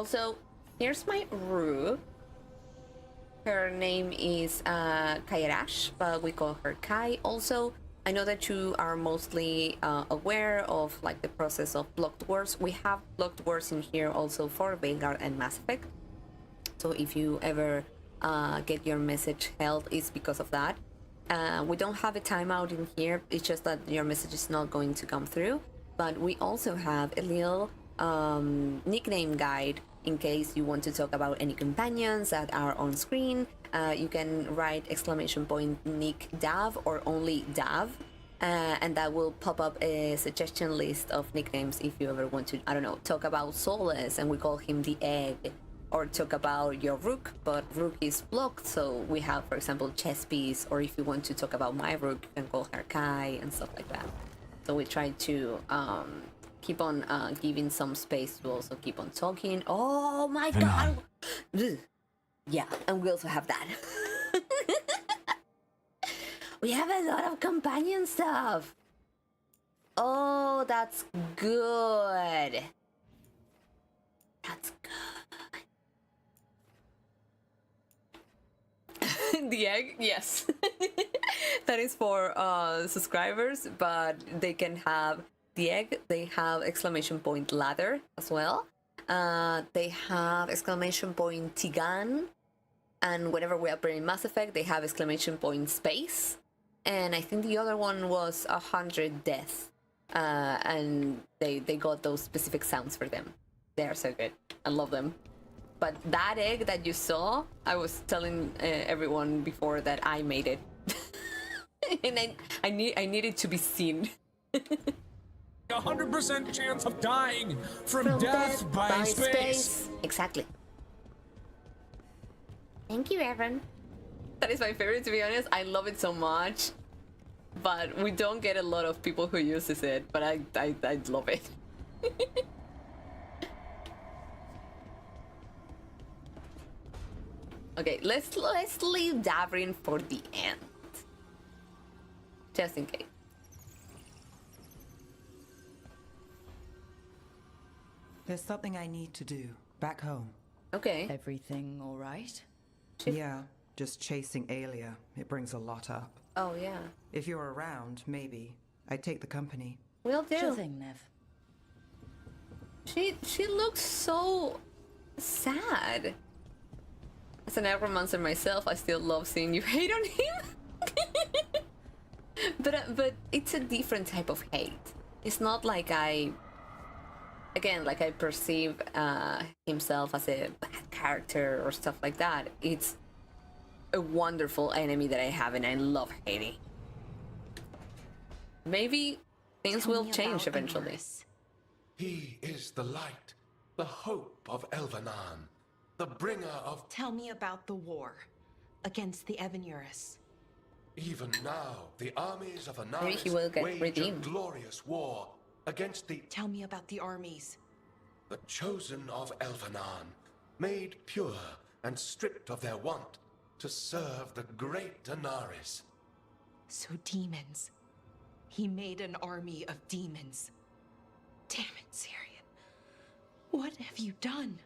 Also, here's my Rue. Her name is Kairash, but we call her Kai. Also, I know that you are mostly aware of like the process of blocked words. We have blocked words in here also for Veilguard and Mass Effect. So if you ever get your message held, it's because of that. We don't have a timeout in here. It's just that your message is not going to come through. But we also have a little nickname guide in case you want to talk about any companions that are on screen. You can write !Nick Dav or only Dav, and that will pop up a suggestion list of nicknames if you ever want to, I don't know, talk about Solace and we call him the Egg, or talk about your Rook, but Rook is blocked, so we have, for example, Chess Piece, or if you want to talk about my Rook, you can call her Kai and stuff like that. So we try to keep on giving some space to also keep on talking. Oh my god! Yeah, and we also have that. We have a lot of companion stuff. Oh, that's good. That's good. The egg, yes. That is for subscribers, but they can have the egg. They have !Ladder as well. They have !Tigan, and whenever we operate in Mass Effect, they have !Space. And I think the other one was 100 Death, and they got those specific sounds for them. They are so good. I love them. But that egg that you saw, I was telling everyone before that I made it, and I needed to be seen. 100% chance of dying from death by space. Exactly. Thank you, Evan. That is my favorite, to be honest. I love it so much, but we don't get a lot of people who uses it. But I love it. Okay, let's leave Davinr for the end, just in case. There's something I need to do back home. Okay. Everything all right? Yeah, just chasing Aelia. It brings a lot up. Oh yeah. If you're around, maybe I'd take the company. Will do. Sure thing, Neve. She looks so sad. As an necromancer myself, I still love seeing you hate on him. but it's a different type of hate. It's not like I perceive himself as a bad character or stuff like that. It's a wonderful enemy that I have, and I love hating. Maybe things will change eventually. He is the light, the hope of Elvenan, the bringer of... Tell me about the war against the Evenuris. Even now, the armies of Maybe he will Anaris get wage redeemed. a glorious war against the... Tell me about the armies. The chosen of Elvenan, made pure and stripped of their want to serve the great Anaris. So demons. He made an army of demons. Damn it, Syrian. What have you done?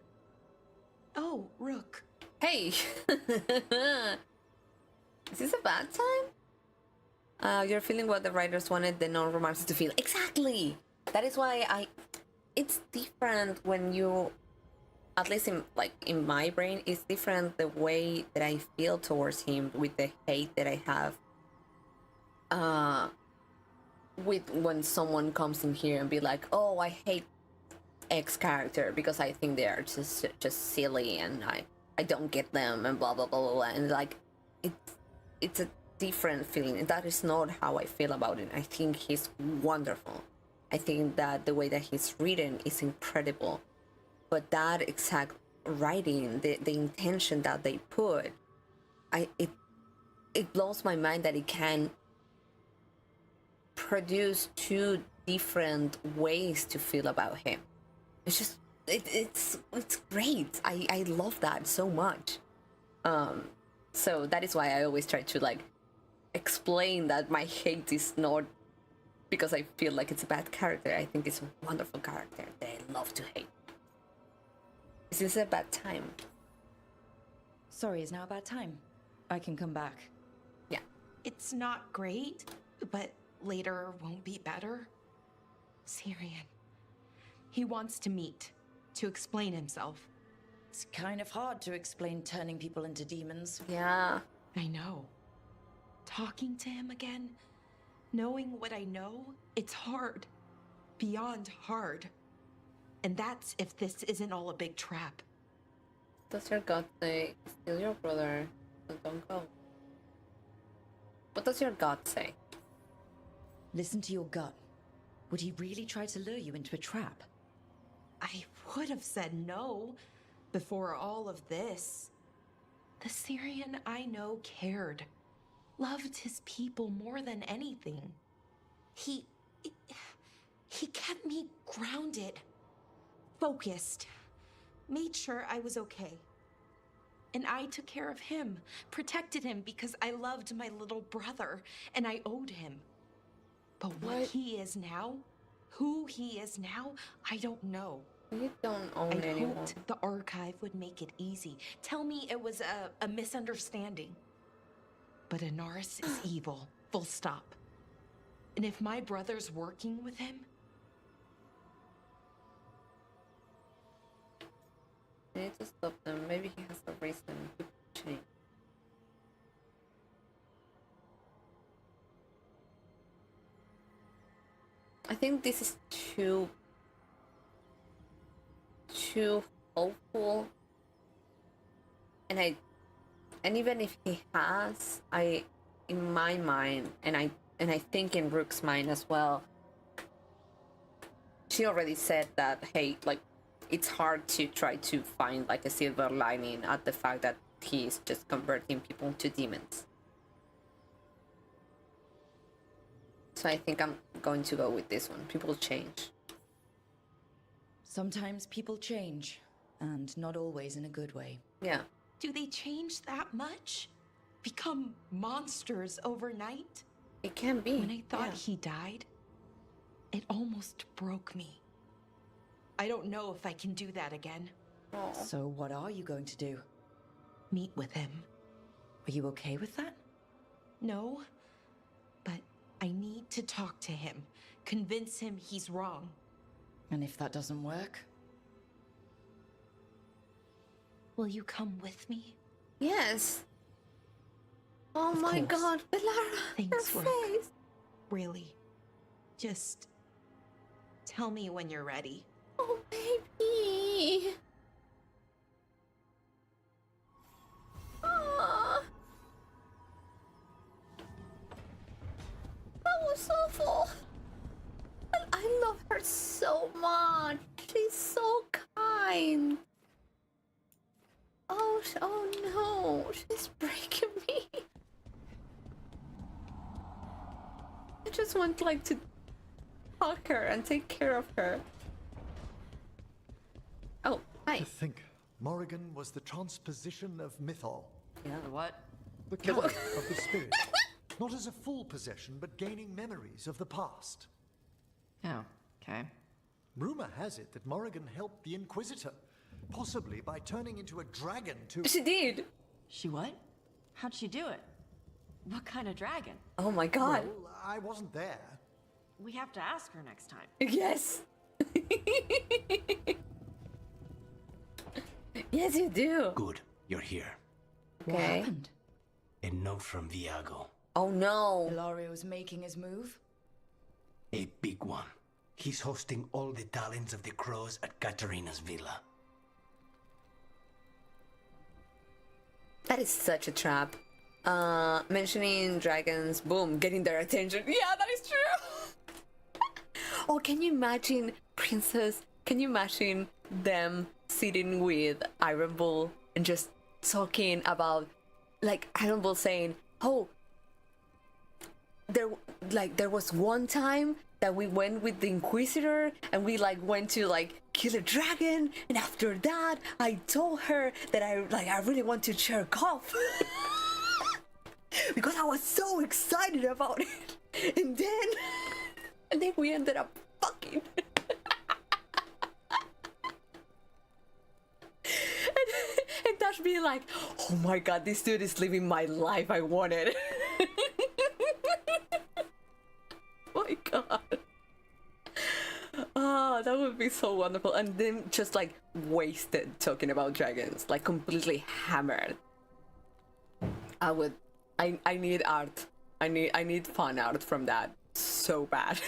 Oh, Rook. Hey! Is this a bad time? You're feeling what the writers wanted the non-romances to feel. Exactly! That is why it's different when you, at least in my brain, it's different the way that I feel towards him with the hate that I have with when someone comes in here and be like, oh, I hate X character because I think they are just silly and I don't get them and blah blah blah blah, blah. And like it's a different feeling. That is not how I feel about it. I think he's wonderful. I think that the way that he's written is incredible, but that exact writing, the intention that they put, it blows my mind that it can produce two different ways to feel about him. It's just it's great. I love that so much. So that is why I always try to like explain that my hate is not because I feel like it's a bad character. I think it's a wonderful character that I love to hate. Is this a bad time? Sorry, is now a bad time? I can come back. Yeah. It's not great, but later won't be better. Syrian. He wants to meet, to explain himself. It's kind of hard to explain turning people into demons. Yeah. I know. Talking to him again, knowing what I know, it's hard. Beyond hard. And that's if this isn't all a big trap. Does your gut say, steal your brother, so don't go? What does your gut say? Listen to your gut. Would he really try to lure you into a trap? I would have said no before all of this. The Syrian I know cared. Loved his people more than anything. He kept me grounded, focused, made sure I was okay. And I took care of him, protected him because I loved my little brother and I owed him. But what he is now, who he is now, I don't know. You don't own I anyone. hoped the archive would make it easy. Tell me it was a misunderstanding. But Anaris is evil, full stop. And if my brother's working with him, I need to stop them. Maybe he has a reason to change. I think this is too hopeful. And even if he has, in my mind, and I think in Rook's mind as well, she already said that, hey, like, it's hard to try to find like a silver lining at the fact that he's just converting people to demons. So I think I'm going to go with this one. People change. Sometimes people change, and not always in a good way. Yeah. do they change that much? Become monsters overnight? It can be. When I thought yeah. he died, it almost broke me. I don't know if I can do that again. Aw. So what are you going to do? Meet with him. Are you okay with that? No, but I need to talk to him. Convince him he's wrong. And if that doesn't work? Will you come with me? Yes. Oh Of my course. god, Bellara, Thanks, your Rook. face. Really. Just tell me when you're ready. Oh, baby. Ah. That was awful. But I love her so much. She's so kind. Oh, oh no, she's breaking me. I just want like to hug her and take care of her. Oh, hi. To think, Morrigan was the transposition of Mythol. Yeah. What? The carrier of the spirit. Not as a full possession, but gaining memories of the past. Oh, okay. Rumor has it that Morrigan helped the Inquisitor, possibly by turning into a dragon to... She did. She what? How'd she do it? What kind of dragon? Oh my god. Well, I wasn't there. We have to ask her next time. Yes. Yes, you do. Good, you're here. What Okay. happened? A note from Viago. Oh no. Bellara making his move? A big one. He's hosting all the talents of the crows at Katarina's villa. That is such a trap. Mentioning dragons, boom, getting their attention. Yeah, that is true. Oh, can you imagine, Princess? Can you imagine them sitting with Iron Bull and just talking about, like, Iron Bull saying, "Oh, there was one time that we went with the Inquisitor and we like went to like kill a dragon, and after that I told her that I really want to jerk off." Because I was so excited about it. And then we ended up fucking. being like, oh my god, this dude is living my life I wanted. My god. Oh, that would be so wonderful. And then just like wasted talking about dragons, like completely hammered. I need art. I need fan art from that so bad.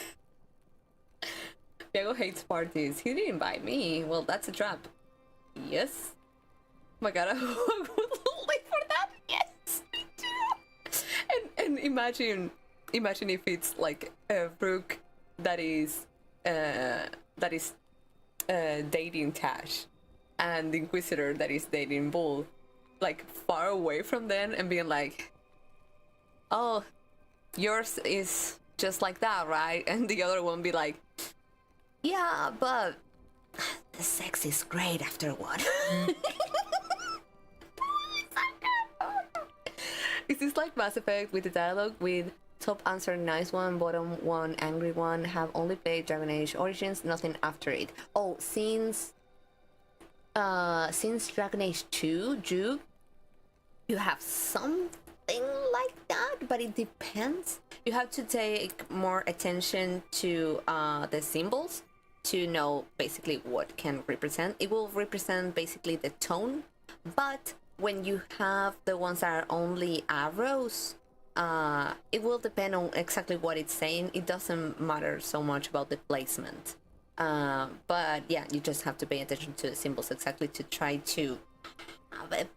Diego hates parties. He didn't invite me. Well, that's a trap. Yes. Oh my god, I would live for that. Yes, me too. And imagine if it's like a Rook that is dating Tash, and the Inquisitor that is dating Bull, like far away from them, and being like, oh, yours is just like that, right? And the other one be like, yeah, but the sex is great afterward. Is this like Mass Effect with the dialogue with top answer nice one, bottom one angry one, have only played Dragon Age Origins, nothing after it? Oh, since Dragon Age 2, Juke, you have something like that, but it depends. You have to take more attention to the symbols to know basically what can represent. It will represent basically the tone, but when you have the ones that are only arrows, it will depend on exactly what it's saying. It doesn't matter so much about the placement. But yeah, you just have to pay attention to the symbols exactly to try to have a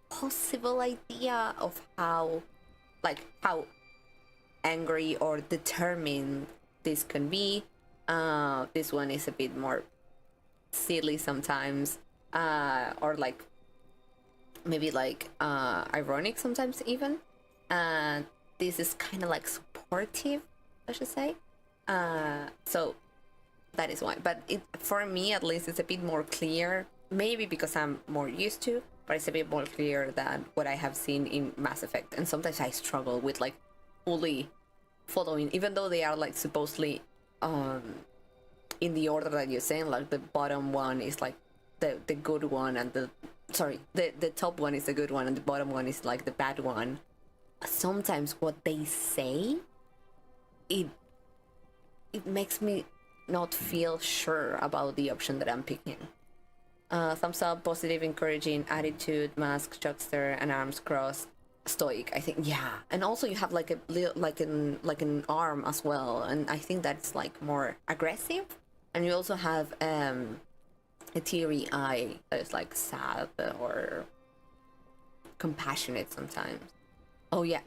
possible idea of how angry or determined this can be. This one is a bit more silly sometimes, or like maybe like ironic sometimes even. This is kind of like supportive, I should say. So that is why. But it, for me at least, it's a bit more clear. Maybe because I'm more used to, but it's a bit more clear than what I have seen in Mass Effect. And sometimes I struggle with like fully following, even though they are like supposedly in the order that you're saying. Like the bottom one is like the good one, and the top one is the good one, and the bottom one is like the bad one. Sometimes what they say, it makes me not feel sure about the option that I'm picking. Thumbs up, positive, encouraging, attitude, mask, jokester, and arms crossed, stoic. I think, yeah. And also you have like an arm as well, and I think that's like more aggressive. And you also have a teary eye that is like sad or compassionate sometimes. Oh yeah,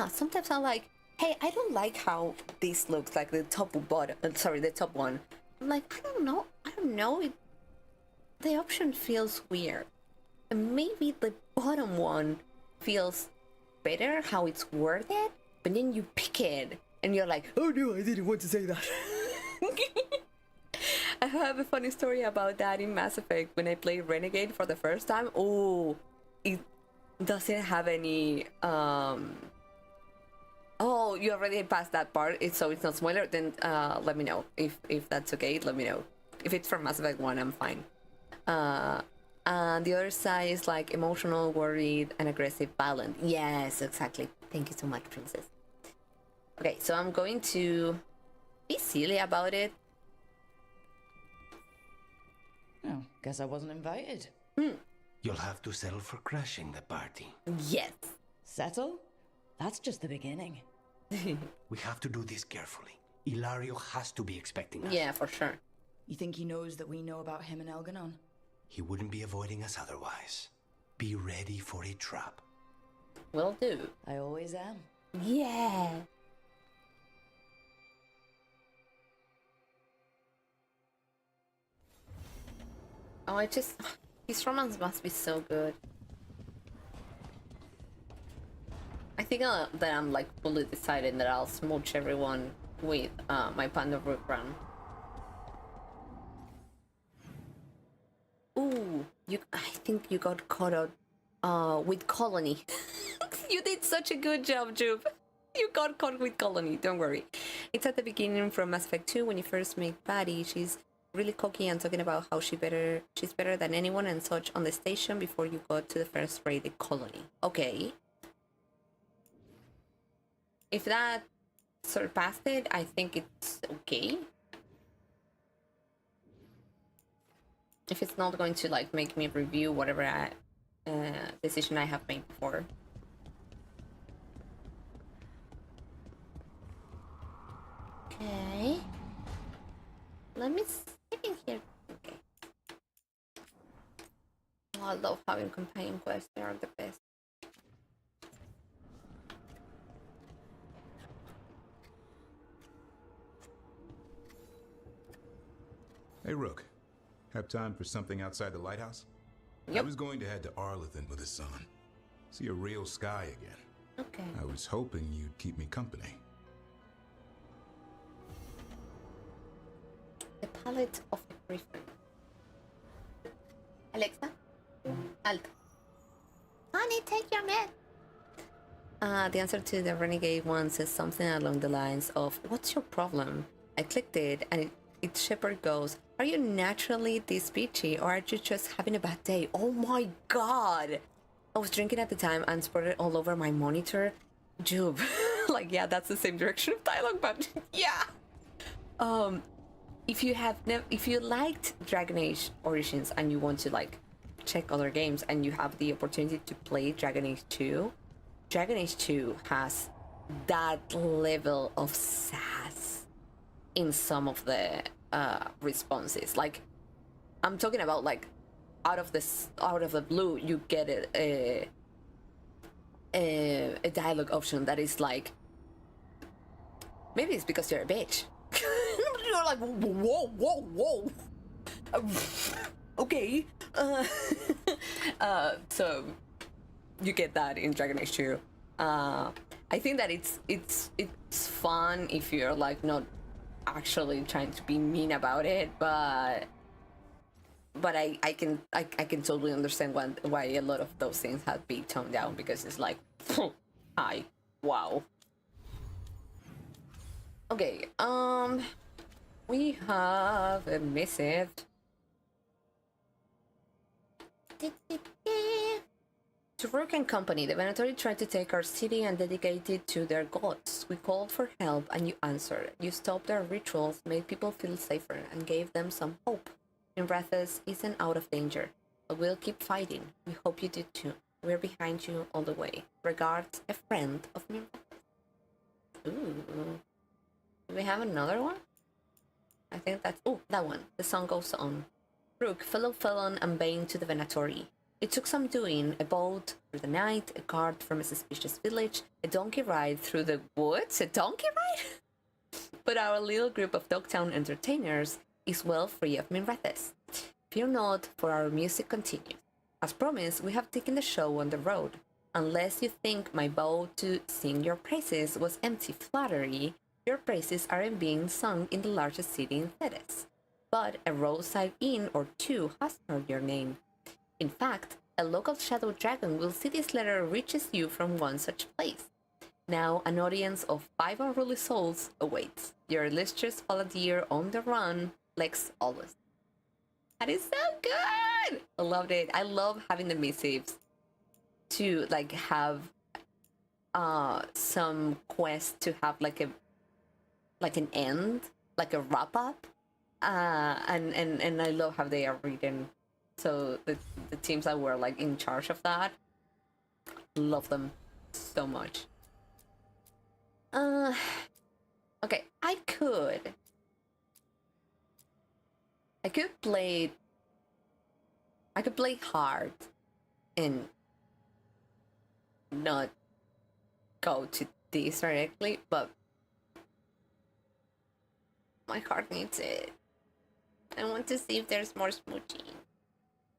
sometimes I'm like, hey, I don't like how this looks, like the top one. I'm like, I don't know, the option feels weird. And maybe the bottom one feels better, how it's worded, but then you pick it and you're like, oh no, I didn't want to say that. I have a funny story about that in Mass Effect when I played Renegade for the first time. Oh, it doesn't have any oh, you already passed that part, so it's not spoiler. Then let me know if that's okay. Let me know. If it's from Mass Effect 1, I'm fine. And the other side is like emotional, worried, and aggressive, violent. Yes, exactly. Thank you so much, princess. Okay, so I'm going to be silly about it. Oh, guess I wasn't invited. You'll have to settle for crashing the party. Yes. Settle? That's just the beginning. We have to do this carefully. Ilario has to be expecting us. Yeah, for sure. You think he knows that we know about him and Elganon? He wouldn't be avoiding us otherwise. Be ready for a trap. Will do. I always am. Yeah. Oh, his romance must be so good. I think that I'm like fully decided that I'll smooch everyone with my Pandora run. Ooh, I think you got caught out with Colony. You did such a good job, Jupe. You got caught with Colony, don't worry. It's at the beginning from Mass Effect 2 when you first meet Patty. She's really cocky and talking about how she's better than anyone and such on the station before you go to the first raided colony. Okay. If that surpassed it, I think it's okay. If it's not going to like make me review whatever decision I have made before. Okay. Let me see in here. Okay. Oh, I love having companion quests. They are the best. Hey, Rook. Have time for something outside the lighthouse? Yep. I was going to head to Arlithan with the sun. See a real sky again. Okay. I was hoping you'd keep me company. The palette of the griffin. Alexa? Alta. Honey, take your med. The answer to the renegade one says something along the lines of, "What's your problem?" I clicked it and its shepherd goes, "Are you naturally this bitchy or are you just having a bad day?" Oh my god! I was drinking at the time and spurted it all over my monitor. Jube. Like, yeah, that's the same direction of dialogue, but yeah. If you liked Dragon Age Origins and you want to like check other games and you have the opportunity to play Dragon Age 2, Dragon Age 2 has that level of sass in some of the responses. Like, I'm talking about like out of the blue, you get a dialogue option that is like, maybe it's because you're a bitch. You're like, whoa. Okay. So you get that in Dragon Age 2. I think that it's fun if you're like not actually trying to be mean about it, but I can totally understand why a lot of those things have been toned down, because it's like, hi, wow. Okay, we have a missive. To Rook and Company, the Venatori tried to take our city and dedicate it to their gods. We called for help and you answered. You stopped their rituals, made people feel safer, and gave them some hope. Minrathous isn't out of danger, but we'll keep fighting. We hope you do too. We're behind you all the way. Regards, a friend of Minrathous. Ooh. Do we have another one? I think that's... Oh, that one. The song goes on. Rook, fellow felon and bane to the Venatori. It took some doing, a boat through the night, a cart from a suspicious village, a donkey ride through the woods, a donkey ride? But our little group of Dogtown entertainers is well free of Minrathous. Fear not, for our music continues. As promised, we have taken the show on the road. Unless you think my vow to sing your praises was empty flattery, your praises aren't being sung in the largest city in Thedas. But a roadside inn or two has heard your name. In fact, a local shadow dragon will see this letter reaches you from one such place. Now, an audience of 5 unruly souls awaits. Your illustrious paladin on the run, Lex always. That is so good! I loved it. I love having the missives to like have some quest to have like an end, like a wrap up. And I love how they are written. So the teams that were like in charge of that, love them so much. Okay, I could play hard and not go to this directly, but my heart needs it. I want to see if there's more smooching.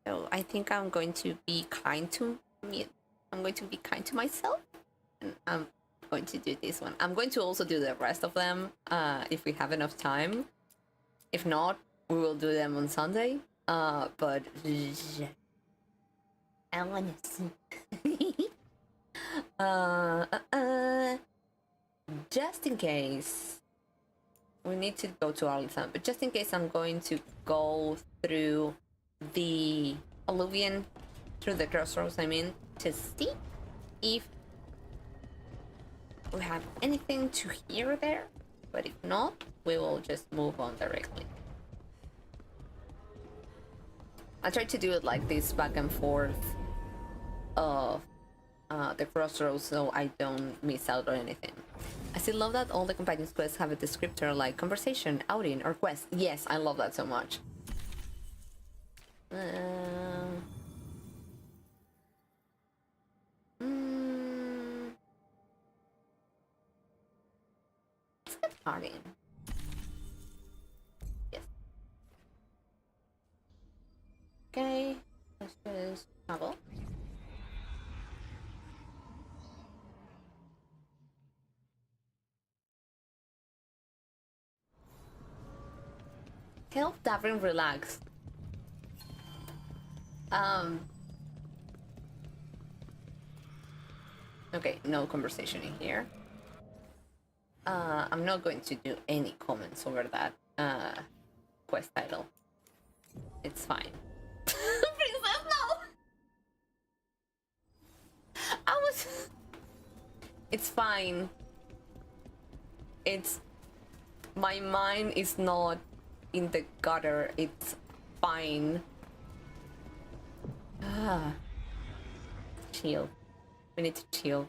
So I think I'm going to be kind to me. I'm going to be kind to myself, and I'm going to do this one. I'm going to also do the rest of them if we have enough time. If not, we will do them on Sunday. But I want to see. Just in case we need to go to Arlington, but just in case, I'm going to go through the Alluvian, through the crossroads, I mean, to see if we have anything to hear there. But if not, we will just move on directly. I try to do it like this, back and forth of the crossroads, so I don't miss out on anything. I still love that all the companions quests have a descriptor like conversation, outing, or quest. Yes, I love that so much. Let's get partying. Yes. Okay, let's just travel. Help Davinr relax. Okay, no conversation in here. I'm not going to do any comments over that quest title. It's fine. Princess, no! It's fine. It's... My mind is not in the gutter. It's fine. Chill. We need to chill.